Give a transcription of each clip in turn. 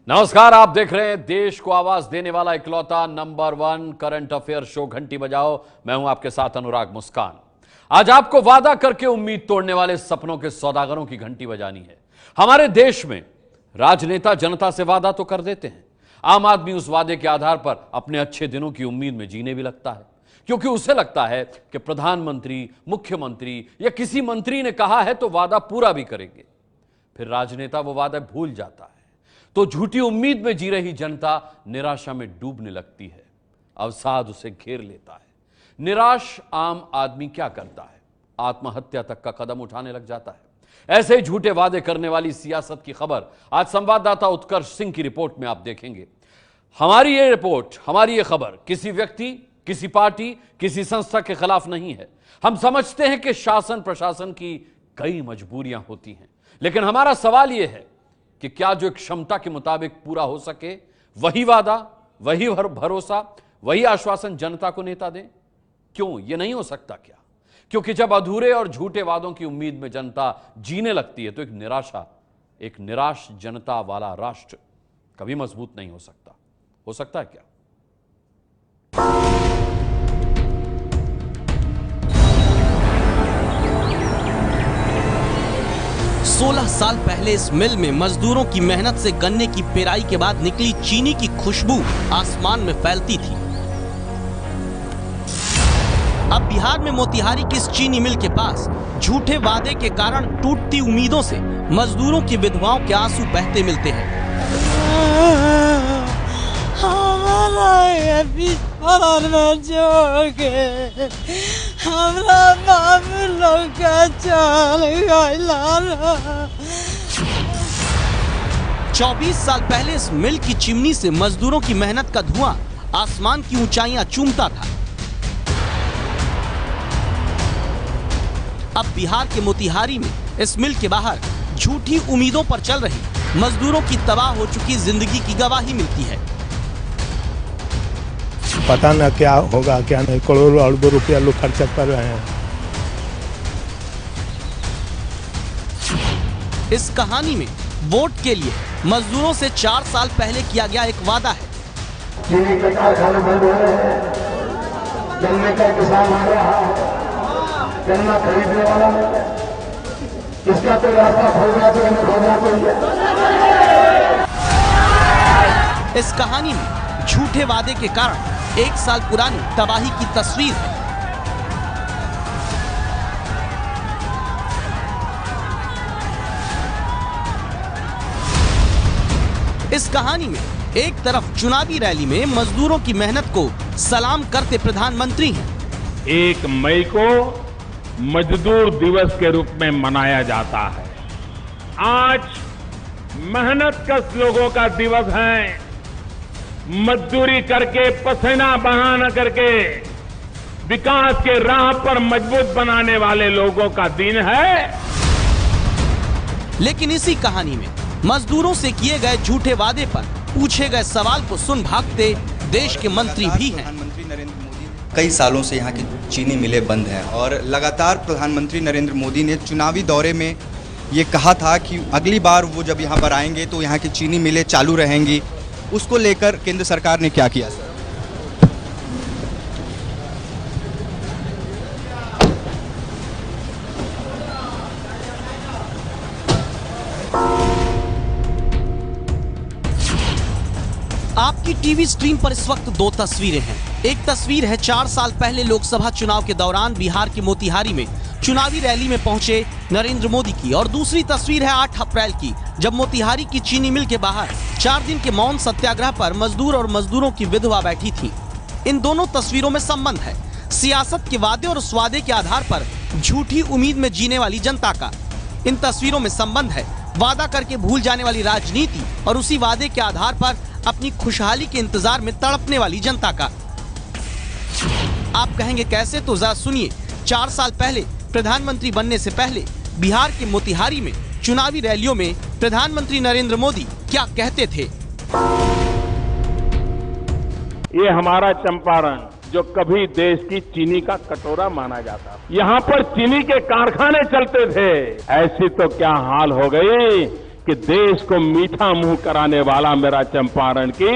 नमस्कार, आप देख रहे हैं देश को आवाज देने वाला इकलौता नंबर 1 करंट अफेयर शो घंटी बजाओ। मैं हूं आपके साथ अनुराग मुस्कान। आज आपको वादा करके उम्मीद तोड़ने वाले सपनों के सौदागरों की घंटी बजानी है। हमारे देश में राजनेता जनता से वादा तो कर देते हैं, आम आदमी उस वादे के आधार पर अपने अच्छे दिनों की उम्मीद में जीने भी लगता है, क्योंकि उसे लगता है कि प्रधानमंत्री, मुख्यमंत्री या किसी मंत्री ने कहा है तो वादा पूरा भी करेंगे। फिर राजनेता वो वादा भूल जाता है तो झूठी उम्मीद में जी रही जनता निराशा में डूबने लगती है, अवसाद उसे घेर लेता है। निराश आम आदमी क्या करता है? आत्महत्या तक का कदम उठाने लग जाता है। ऐसे ही झूठे वादे करने वाली सियासत की खबर आज संवाददाता उत्कर्ष सिंह की रिपोर्ट में आप देखेंगे। हमारी ये रिपोर्ट, हमारी ये खबर किसी व्यक्ति, किसी पार्टी, किसी संस्था के खिलाफ नहीं है। हम समझते हैं कि शासन प्रशासन की कई मजबूरियां होती हैं, लेकिन हमारा सवाल यह है कि क्या जो क्षमता के मुताबिक पूरा हो सके वही वादा, वही भरोसा, वही आश्वासन जनता को नेता दें? क्यों यह नहीं हो सकता क्या? क्योंकि जब अधूरे और झूठे वादों की उम्मीद में जनता जीने लगती है तो एक निराश जनता वाला राष्ट्र कभी मजबूत नहीं हो सकता। हो सकता है क्या? 16 साल पहले इस मिल में मजदूरों की मेहनत से गन्ने की पेराई के बाद निकली चीनी की खुशबू आसमान में फैलती थी। अब बिहार में मोतिहारी की इस चीनी मिल के पास झूठे वादे के कारण टूटती उम्मीदों से मजदूरों की विधवाओं के आंसू बहते मिलते हैं। हमरा बाप लोग चल गइला। 24 साल पहले इस मिल की चिमनी से मजदूरों की मेहनत का धुआं आसमान की ऊंचाइयां चूमता था। अब बिहार के मोतिहारी में इस मिल के बाहर झूठी उम्मीदों पर चल रही मजदूरों की तबाह हो चुकी जिंदगी की गवाही मिलती है। पता न क्या होगा क्या नहीं, करोड़ों अरबों रुपया लोग खर्चा कर रहे हैं। इस कहानी में वोट के लिए मजदूरों से 4 साल पहले किया गया एक वादा है। चीनी के कारखाने बंद हो रहे हैं, गन्ने का किसान आ रहा है, गन्ना खरीदने वाला इसका तो रास्ता खोल रहा तो हमें खोलना चाहिए। इस कहानी में झूठे वादे के कारण 1 साल पुरानी तबाही की तस्वीर है। इस कहानी में एक तरफ चुनावी रैली में मजदूरों की मेहनत को सलाम करते प्रधानमंत्री हैं। 1 मई को मजदूर दिवस के रूप में मनाया जाता है। आज मेहनत कश लोगों का दिवस है। मजदूरी करके, पसीना बहाना करके विकास के राह पर मजबूत बनाने वाले लोगों का दिन है। लेकिन इसी कहानी में मजदूरों से किए गए झूठे वादे पर पूछे गए सवाल को सुन भागते देश के मंत्री भी हैं। प्रधानमंत्री नरेंद्र मोदी कई सालों से यहाँ की चीनी मिलें बंद हैं और लगातार प्रधानमंत्री नरेंद्र मोदी ने चुनावी दौरे में ये कहा था कि अगली बार वो जब यहाँ पर आएंगे तो यहाँ की चीनी मिलें चालू रहेंगी। उसको लेकर केंद्र सरकार ने क्या किया सर? आपकी टीवी स्क्रीन पर इस वक्त 2 तस्वीरें हैं। एक तस्वीर है 4 साल पहले लोकसभा चुनाव के दौरान बिहार के मोतिहारी में चुनावी रैली में पहुंचे नरेंद्र मोदी की, और दूसरी तस्वीर है 8 अप्रैल की, जब मोतिहारी की चीनी मिल के बाहर 4 दिन के मौन सत्याग्रह पर मजदूर और मजदूरों की विधवा बैठी थी। इन दोनों तस्वीरों में संबंध है सियासत के वादे और उस वादे के आधार पर झूठी उम्मीद में जीने वाली जनता का। इन तस्वीरों में संबंध है वादा करके भूल जाने वाली राजनीति और उसी वादे के आधार पर अपनी खुशहाली के इंतजार में तड़पने वाली जनता का। आप कहेंगे कैसे? तो जरा सुनिए। 4 साल पहले प्रधानमंत्री बनने से पहले बिहार के मोतिहारी में चुनावी रैलियों में प्रधानमंत्री नरेंद्र मोदी क्या कहते थे। ये हमारा चंपारण जो कभी देश की चीनी का कटोरा माना जाता, यहाँ पर चीनी के कारखाने चलते थे। ऐसी तो क्या हाल हो गई कि देश को मीठा मुंह कराने वाला मेरा चंपारण की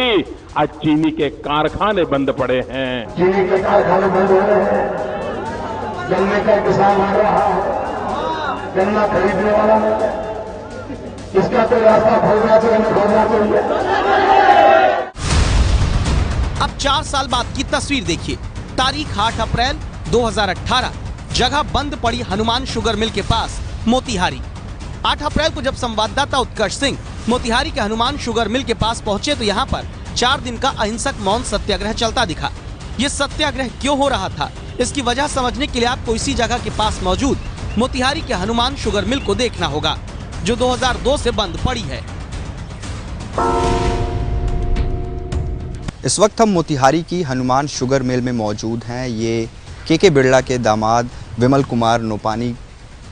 आज चीनी के कारखाने बंद पड़े हैं। चीनी के कारखाने बंद हो रहे हैं, गन्ने का किसान आ रहा है, गन्ना खरीदने वाला इसका तो रास्ता खोलना चाहिए। अब 4 साल बाद की तस्वीर देखिए। तारीख 8 अप्रैल 2018, जगह बंद पड़ी हनुमान शुगर मिल के पास मोतिहारी। 8 अप्रैल को जब संवाददाता उत्कर्ष सिंह मोतिहारी के हनुमान शुगर मिल के पास पहुंचे तो यहाँ पर 4 दिन का अहिंसक मौन सत्याग्रह चलता दिखा। ये सत्याग्रह क्यों हो रहा था, इसकी वजह समझने के लिए आपको इसी जगह के पास मौजूद मोतिहारी के हनुमान शुगर मिल को देखना होगा, जो 2002 से बंद पड़ी है। इस वक्त हम मोतिहारी की हनुमान शुगर मिल में मौजूद हैं। ये के बिरला के दामाद विमल कुमार नोपानी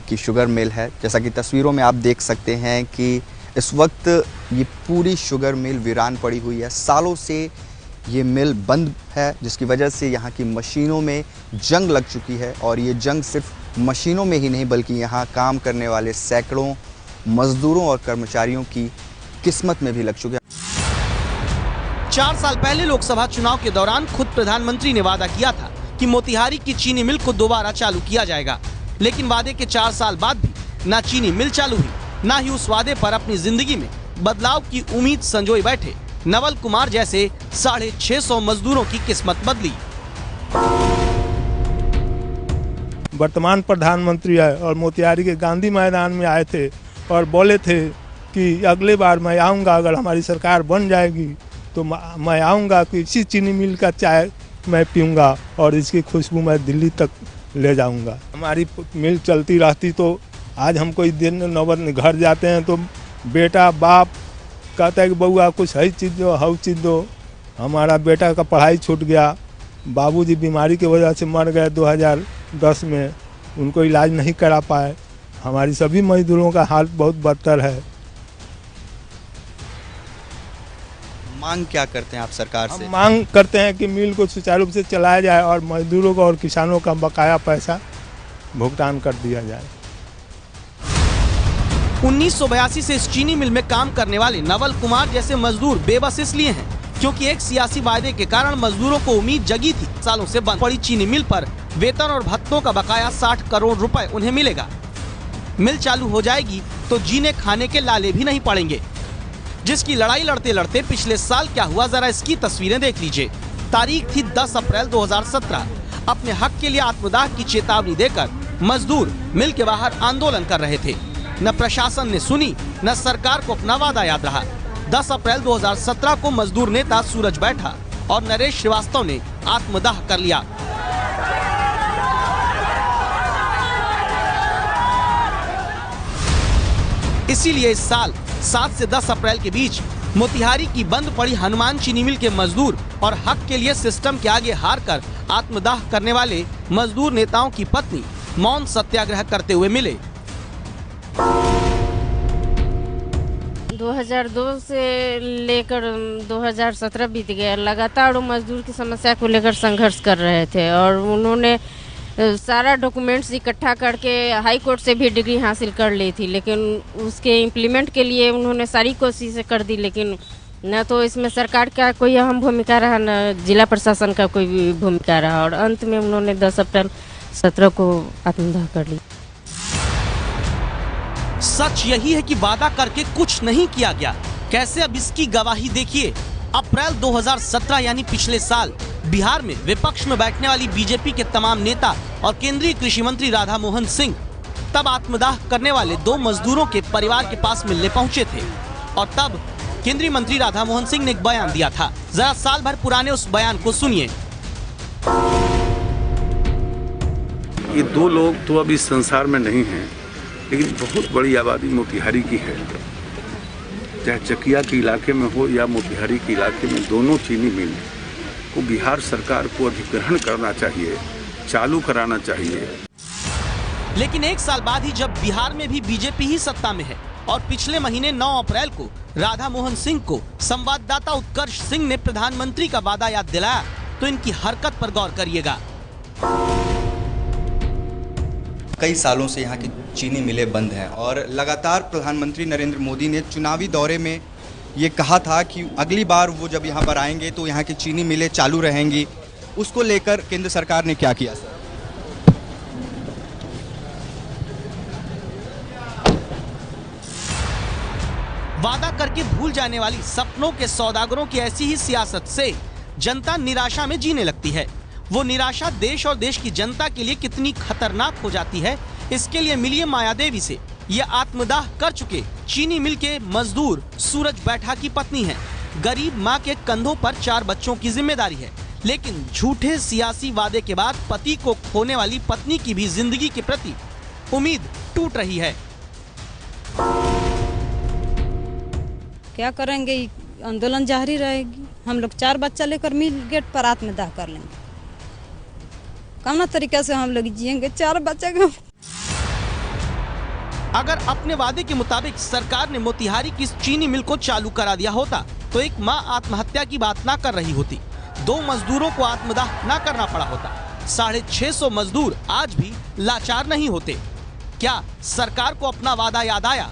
की शुगर मिल है। जैसा कि तस्वीरों में आप देख सकते हैं कि इस वक्त ये पूरी शुगर मिल वीरान पड़ी हुई है। सालों से ये मिल बंद है, जिसकी वजह से यहाँ की मशीनों में जंग लग चुकी है। और ये जंग सिर्फ मशीनों में ही नहीं बल्कि यहाँ काम करने वाले सैकड़ों मजदूरों और कर्मचारियों की किस्मत में भी लग चुके हैं। 4 साल पहले लोकसभा चुनाव के दौरान खुद प्रधानमंत्री ने वादा किया था कि मोतिहारी की चीनी मिल को दोबारा चालू किया जाएगा, लेकिन वादे के 4 साल बाद भी ना चीनी मिल चालू हुई, ना ही उस वादे पर अपनी जिंदगी में बदलाव की उम्मीद संजोए बैठे नवल कुमार जैसे 650 मजदूरों की किस्मत बदली। वर्तमान प्रधानमंत्री है और मोतिहारी के गांधी मैदान में आए थे और बोले थे कि अगले बार मैं आऊँगा, अगर हमारी सरकार बन जाएगी तो मैं आऊँगा कि इसी चीनी मिल का चाय मैं पीऊँगा और इसकी खुशबू मैं दिल्ली तक ले जाऊँगा। हमारी मिल चलती रहती तो आज हम कोई दिन नौबत घर जाते हैं तो बेटा बाप कहता है कि बउआ कुछ है चीज़ दो, हव चीज़ दो। हमारा बेटा का पढ़ाई छूट गया, बाबूजी बीमारी की वजह से मर गए 2010 में, उनको इलाज नहीं करा पाए। हमारी सभी मजदूरों का हाल बहुत बदतर है। मांग क्या करते हैं आप सरकार से? हम मांग करते हैं कि मिल को सुचारू रूप से चलाया जाए और मजदूरों को और किसानों का बकाया पैसा भुगतान कर दिया जाए। 1982 से इस चीनी मिल में काम करने वाले नवल कुमार जैसे मजदूर बेबस इसलिए हैं क्योंकि एक सियासी वायदे के कारण मजदूरों को उम्मीद जगी थी। सालों से बंद पड़ी चीनी मिल पर वेतन और भत्तों का बकाया 60 करोड़ रुपए उन्हें मिलेगा। मिल चालू हो जाएगी तो जीने खाने के लाले भी नहीं पड़ेंगे, जिसकी लड़ाई लड़ते लड़ते पिछले साल क्या हुआ जरा इसकी तस्वीरें देख लीजिए। तारीख थी 10 अप्रैल 2017। अपने हक के लिए आत्मदाह की चेतावनी देकर मजदूर मिल के बाहर आंदोलन कर रहे थे। न प्रशासन ने सुनी, न सरकार को अपना वादा याद रहा। 10 अप्रैल 2017 को मजदूर नेता सूरज बैठा और नरेश श्रीवास्तव ने आत्मदाह कर लिया। इसीलिए इस साल 7 से 10 अप्रैल के बीच मोतिहारी की बंद पड़ी हनुमान चीनी मिल के मजदूर और हक के लिए सिस्टम के आगे हार कर आत्मदाह करने वाले मजदूर नेताओं की पत्नी मौन सत्याग्रह करते हुए मिले। 2002 से लेकर 2017 बीत गया। लगातार वो मजदूर की समस्या को लेकर संघर्ष कर रहे थे और उन्होंने सारा डॉक्यूमेंट्स इकट्ठा करके हाई कोर्ट से भी डिग्री हासिल कर ली थी, लेकिन उसके इम्प्लीमेंट के लिए उन्होंने सारी कोशिशें कर दी, लेकिन न तो इसमें सरकार का कोई अहम भूमिका रहा, न जिला प्रशासन का कोई भी भूमिका रहा और अंत में उन्होंने 10 अप्रैल 17 को आत्मदाह कर ली। सच यही है कि वादा करके कुछ नहीं किया गया। कैसे, अब इसकी गवाही देखिए। अप्रैल 2017 यानी पिछले साल बिहार में विपक्ष में बैठने वाली बीजेपी के तमाम नेता और केंद्रीय कृषि मंत्री राधा मोहन सिंह तब आत्मदाह करने वाले 2 मजदूरों के परिवार के पास मिलने पहुंचे थे और तब केंद्रीय मंत्री राधा मोहन सिंह ने एक बयान दिया था। जरा साल भर पुराने उस बयान को सुनिए। ये 2 लोग तो अब इस संसार में नहीं हैं, लेकिन बहुत बड़ी आबादी मोतिहारी की है। चाहे चकिया के इलाके में हो या मोतिहारी के इलाके में, दोनों चीनी मिल को बिहार सरकार को अधिग्रहण करना चाहिए, चालू कराना चाहिए। लेकिन 1 साल बाद ही जब बिहार में भी बीजेपी ही सत्ता में है और पिछले महीने 9 अप्रैल को राधा मोहन सिंह को संवाददाता उत्कर्ष सिंह ने प्रधानमंत्री का वादा याद दिलाया तो इनकी हरकत पर गौर करिएगा। कई सालों से यहाँ की चीनी मिलें बंद हैं और लगातार प्रधानमंत्री नरेंद्र मोदी ने चुनावी दौरे में ये कहा था कि अगली बार वो जब यहाँ पर आएंगे तो यहाँ की चीनी मिलें चालू रहेंगी। उसको लेकर केंद्र सरकार ने क्या किया सर? वादा करके भूल जाने वाली सपनों के सौदागरों की ऐसी ही सियासत से जनता निराशा में जीने लगती है। वो निराशा देश और देश की जनता के लिए कितनी खतरनाक हो जाती है, इसके लिए मिलिए मायादेवी से। ये आत्मदाह कर चुके चीनी मिल के मजदूर सूरज बैठा की पत्नी है। गरीब माँ के कंधों पर 4 बच्चों की जिम्मेदारी है, लेकिन झूठे सियासी वादे के बाद पति को खोने वाली पत्नी की भी जिंदगी के प्रति उम्मीद टूट रही है। क्या करेंगे, आंदोलन जारी रहेगी। हम लोग 4 बच्चा लेकर मिल गेट पर आत्मदाह कर लेंगे। कौन तरीके से हम लोग जिएंगे 4 बच्चे को। अगर अपने वादे के मुताबिक सरकार ने मोतिहारी की चीनी मिल को चालू करा दिया होता तो एक मां आत्महत्या की बात ना कर रही होती, 2 मजदूरों को आत्मदाह ना करना पड़ा होता, 650 मजदूर आज भी लाचार नहीं होते। क्या सरकार को अपना वादा याद आया?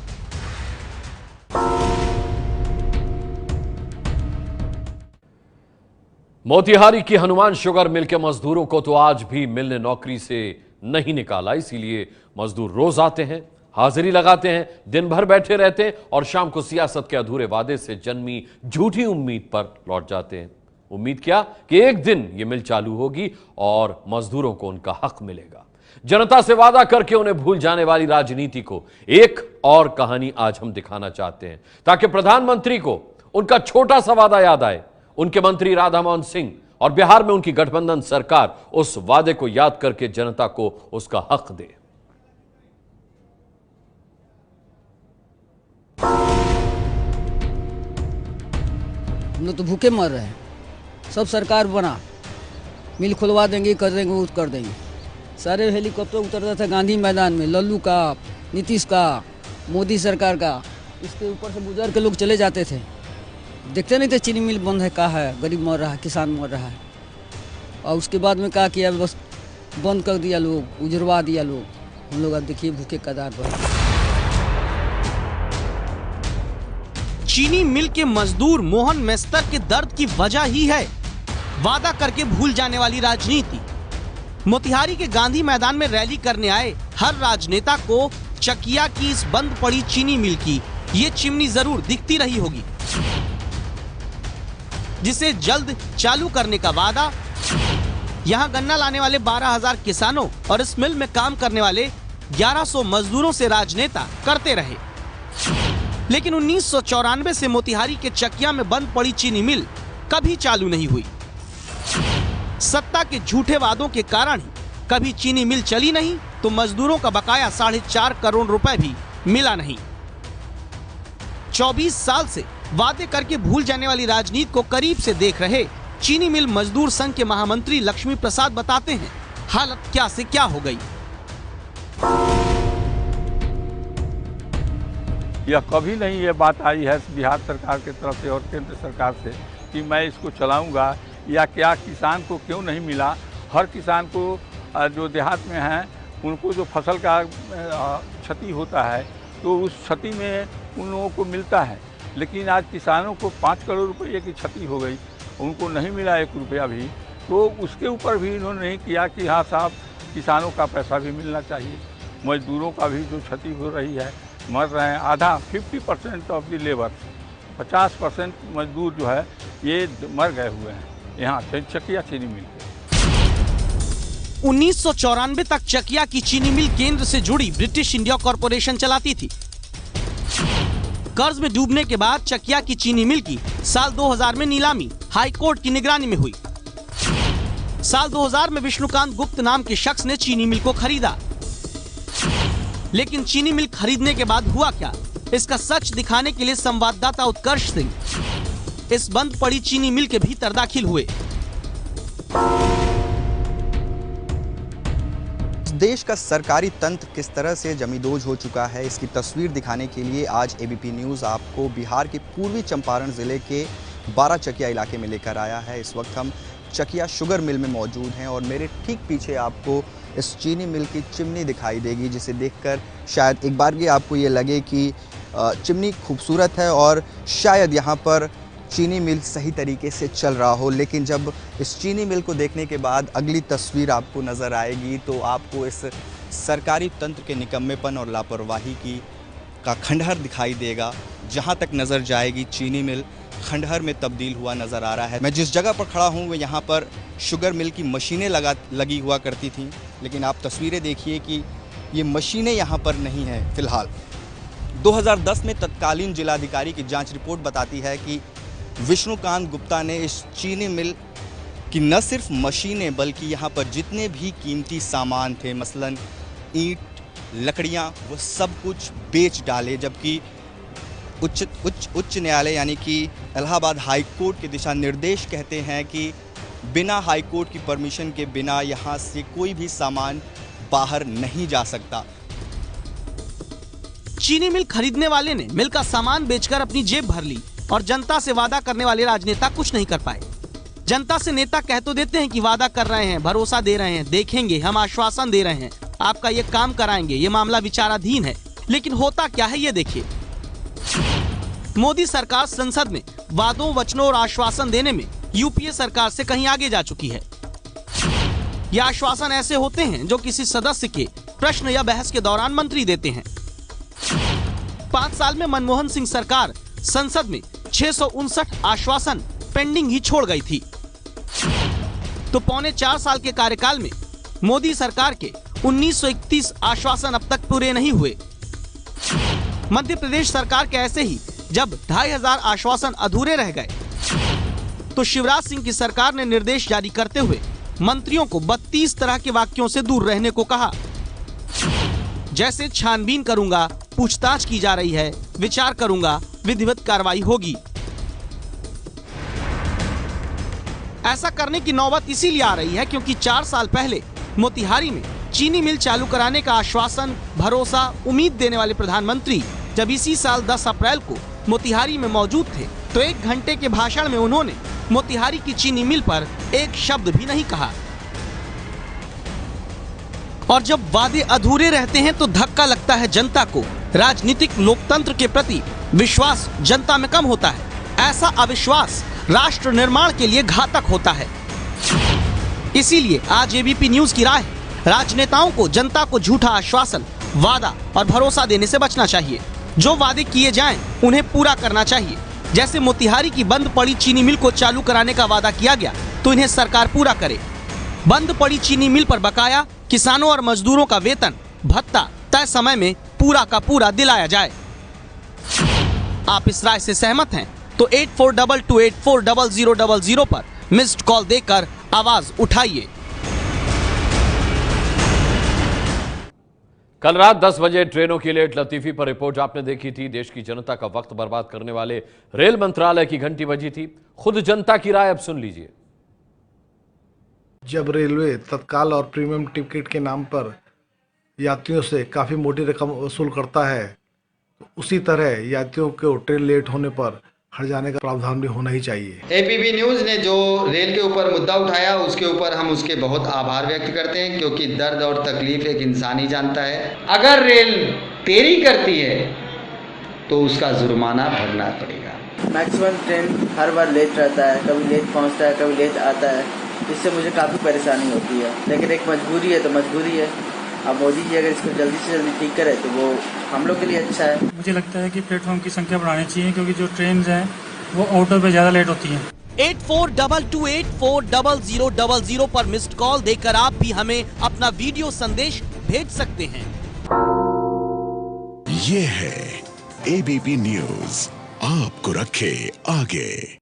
मोतिहारी की हनुमान शुगर मिल के मजदूरों को तो आज भी मिल ने नौकरी से नहीं निकाला, इसीलिए मजदूर रोज आते हैं, हाजिरी लगाते हैं, दिन भर बैठे रहते हैं और शाम को सियासत के अधूरे वादे से जन्मी झूठी उम्मीद पर लौट जाते हैं। उम्मीद क्या कि एक दिन ये मिल चालू होगी और मजदूरों को उनका हक मिलेगा। जनता से वादा करके उन्हें भूल जाने वाली राजनीति को एक और कहानी आज हम दिखाना चाहते हैं, ताकि प्रधानमंत्री को उनका छोटा सा वादा याद आए। उनके मंत्री राधा मोहन सिंह और बिहार में उनकी गठबंधन सरकार उस वादे को याद करके जनता को उसका हक दे। हम लोग तो भूखे मर रहे हैं। सब सरकार बना, मिल खुलवा देंगे, कर देंगे, वो कर देंगे। सारे हेलीकॉप्टर उतरता था गांधी मैदान में, लल्लू का, नीतीश का, मोदी सरकार का, इसके ऊपर से गुजर के लोग चले जाते थे। देखते नहीं थे चीनी मिल बंद है, कहा है गरीब मर रहा है, किसान मर रहा है। और उसके बाद में कहा किया, बस बंद कर दिया लोग, उजरवा दिया लोग। हम लोग अब देखिए भूखे कगार पर। चीनी मिल के मजदूर मोहन मेस्तर के दर्द की वजह ही है वादा करके भूल जाने वाली राजनीति। मोतिहारी के गांधी मैदान में रैली करने आए हर राजनेता को चकिया की इस बंद पड़ी चीनी मिल की ये चिमनी जरूर दिखती रही होगी, जिसे जल्द चालू करने का वादा यहां गन्ना लाने वाले 12,000 किसानों और इस मिल में काम करने वाले 1100 मजदूरों से राजनेता करते रहे। लेकिन 1994 से मोतिहारी के चकिया में बंद पड़ी चीनी मिल कभी चालू नहीं हुई। सत्ता के झूठे वादों के कारण ही कभी चीनी मिल चली नहीं, तो मजदूरों का बकाया 4.5 करोड़ रुपए भी मिला नहीं। 24 साल से वादे करके भूल जाने वाली राजनीति को करीब से देख रहे चीनी मिल मजदूर संघ के महामंत्री लक्ष्मी प्रसाद बताते हैं हालत क्या से क्या हो गई। यह कभी नहीं ये बात आई है बिहार सरकार की तरफ से और केंद्र सरकार से कि मैं इसको चलाऊंगा, या क्या किसान को क्यों नहीं मिला। हर किसान को जो देहात में हैं उनको जो फसल का क्षति होता है तो उस क्षति में उन लोगों को मिलता है, लेकिन आज किसानों को 5 करोड़ रुपये की क्षति हो गई, उनको नहीं मिला 1 रुपया भी। तो उसके ऊपर भी इन्होंने नहीं किया कि हाँ साहब किसानों का पैसा भी मिलना चाहिए। मजदूरों का भी जो क्षति हो रही है, मर रहे हैं, आधा 50% ऑफ द लेबर, 50% मजदूर जो है ये मर गए हुए हैं यहाँ चकिया चीनी मिल के। 1994 तक चकिया की चीनी मिल केंद्र से जुड़ी ब्रिटिश इंडिया कॉरपोरेशन चलाती थी। कर्ज में डूबने के बाद चकिया की चीनी मिल की साल 2000 में नीलामी हाई कोर्ट की निगरानी में हुई। साल 2000 में विष्णुकांत गुप्त नाम के शख्स ने चीनी मिल को खरीदा, लेकिन चीनी मिल खरीदने के बाद हुआ क्या, इसका सच दिखाने के लिए संवाददाता उत्कर्ष सिंह इस बंद पड़ी चीनी मिल के भीतर दाखिल हुए। देश का सरकारी तंत्र किस तरह से जमींदोज हो चुका है, इसकी तस्वीर दिखाने के लिए आज एबीपी न्यूज़ आपको बिहार के पूर्वी चंपारण जिले के 12 चकिया इलाके में लेकर आया है। इस वक्त हम चकिया शुगर मिल में मौजूद हैं और मेरे ठीक पीछे आपको इस चीनी मिल की चिमनी दिखाई देगी, जिसे देखकर शायद एक बार भी आपको ये लगे कि चिमनी खूबसूरत है और शायद यहाँ पर चीनी मिल सही तरीके से चल रहा हो। लेकिन जब इस चीनी मिल को देखने के बाद अगली तस्वीर आपको नज़र आएगी तो आपको इस सरकारी तंत्र के निकम्मेपन और लापरवाही का खंडहर दिखाई देगा। जहाँ तक नज़र जाएगी चीनी मिल खंडहर में तब्दील हुआ नज़र आ रहा है। मैं जिस जगह पर खड़ा हूँ वो यहाँ पर शुगर मिल की मशीनें लगी हुआ करती थीं, लेकिन आप तस्वीरें देखिए कि ये मशीनें यहाँ पर नहीं हैं फ़िलहाल। 2010 में तत्कालीन जिलाधिकारी की जांच रिपोर्ट बताती है कि विष्णुकांत गुप्ता ने इस चीनी मिल की न सिर्फ मशीनें बल्कि यहाँ पर जितने भी कीमती सामान थे, मसलन ईंट, लकड़ियाँ, वो सब कुछ बेच डाले। जबकि उच्च न्यायालय यानी कि इलाहाबाद हाई कोर्ट के दिशा निर्देश कहते हैं कि बिना हाई कोर्ट की परमिशन के बिना यहाँ से कोई भी सामान बाहर नहीं जा सकता। चीनी मिल खरीदने वाले ने मिल का सामान बेचकर अपनी जेब भर ली और जनता से वादा करने वाले राजनेता कुछ नहीं कर पाए। जनता से नेता कह तो देते हैं कि वादा कर रहे हैं, भरोसा दे रहे हैं, देखेंगे, हम आश्वासन दे रहे हैं, आपका ये काम कराएंगे, ये मामला विचाराधीन है, लेकिन होता क्या है ये देखिए। मोदी सरकार संसद में वादों, वचनों और आश्वासन देने में यूपीए सरकार से कहीं आगे जा चुकी है। ये आश्वासन ऐसे होते हैं जो किसी सदस्य के प्रश्न या बहस के दौरान मंत्री देते हैं। 5 साल में मनमोहन सिंह सरकार संसद में 659 आश्वासन पेंडिंग ही छोड़ गई थी, तो पौने 4 साल के कार्यकाल में मोदी सरकार के 1931 आश्वासन अब तक पूरे नहीं हुए। मध्य प्रदेश सरकार के ऐसे ही जब 2500 आश्वासन अधूरे रह गए तो शिवराज सिंह की सरकार ने निर्देश जारी करते हुए मंत्रियों को 32 तरह के वाक्यों से दूर रहने को कहा, जैसे छानबीन करूंगा, पूछताछ की जा रही है, विचार करूंगा, विधिवत कार्रवाई होगी। ऐसा करने की नौबत इसीलिए आ रही है क्योंकि 4 साल पहले मोतिहारी में चीनी मिल चालू कराने का आश्वासन, भरोसा, उम्मीद देने वाले प्रधानमंत्री जब इसी साल 10 अप्रैल को मोतिहारी में मौजूद थे तो 1 घंटे के भाषण में उन्होंने मोतिहारी की चीनी मिल पर एक शब्द भी नहीं कहा। और जब वादे अधूरे रहते हैं तो धक्का लगता है जनता को। राजनीतिक लोकतंत्र के प्रति विश्वास जनता में कम होता है। ऐसा अविश्वास राष्ट्र निर्माण के लिए घातक होता है। इसीलिए आज एबीपी न्यूज की राय है, राजनेताओं को जनता को झूठा आश्वासन, वादा और भरोसा देने से बचना चाहिए। जो वादे किए जाएं उन्हें पूरा करना चाहिए। जैसे मोतिहारी की बंद पड़ी चीनी मिल को चालू कराने का वादा किया गया तो इन्हें सरकार पूरा करे। बंद पड़ी चीनी मिल पर बकाया किसानों और मजदूरों का वेतन भत्ता तय समय में पूरा का पूरा दिलाया जाए। आप इस राय से सहमत हैं तो 8422840000 पर मिस्ड कॉल देकर आवाज उठाइए। कल रात 10 बजे ट्रेनों की लेट लतीफी पर रिपोर्ट आपने देखी थी। देश की जनता का वक्त बर्बाद करने वाले रेल मंत्रालय की घंटी बजी थी। खुद जनता की राय अब सुन लीजिए। जब रेलवे तत्काल और प्रीमियम टिकट के नाम पर यात्रियों से काफ़ी मोटी रकम वसूल करता है, तो उसी तरह यात्रियों को ट्रेन लेट होने पर हट जाने का प्रावधान भी होना ही चाहिए। एबीपी न्यूज़ ने जो रेल के ऊपर मुद्दा उठाया उसके ऊपर हम उसके बहुत आभार व्यक्त करते हैं, क्योंकि दर्द और तकलीफ एक इंसान ही जानता है। अगर रेल देरी करती है तो उसका जुर्माना भरना पड़ेगा। मैक्सिमम ट्रेन हर बार लेट रहता है, कभी लेट पहुंचता है, कभी लेट आता है, इससे मुझे काफ़ी परेशानी होती है। लेकिन एक मजबूरी है तो मजबूरी है। अब मोदी जी अगर इसको जल्दी से जल्दी ठीक करे तो वो हम लोग के लिए अच्छा है। मुझे लगता है कि प्लेटफॉर्म की संख्या बढ़ानी चाहिए, क्योंकि जो ट्रेन हैं वो आउटर पे ज़्यादा लेट होती हैं। 8422840000 पर मिस्ड कॉल देकर आप भी हमें अपना वीडियो संदेश भेज सकते हैं। ये है एबीपी न्यूज़, आपको रखे आगे।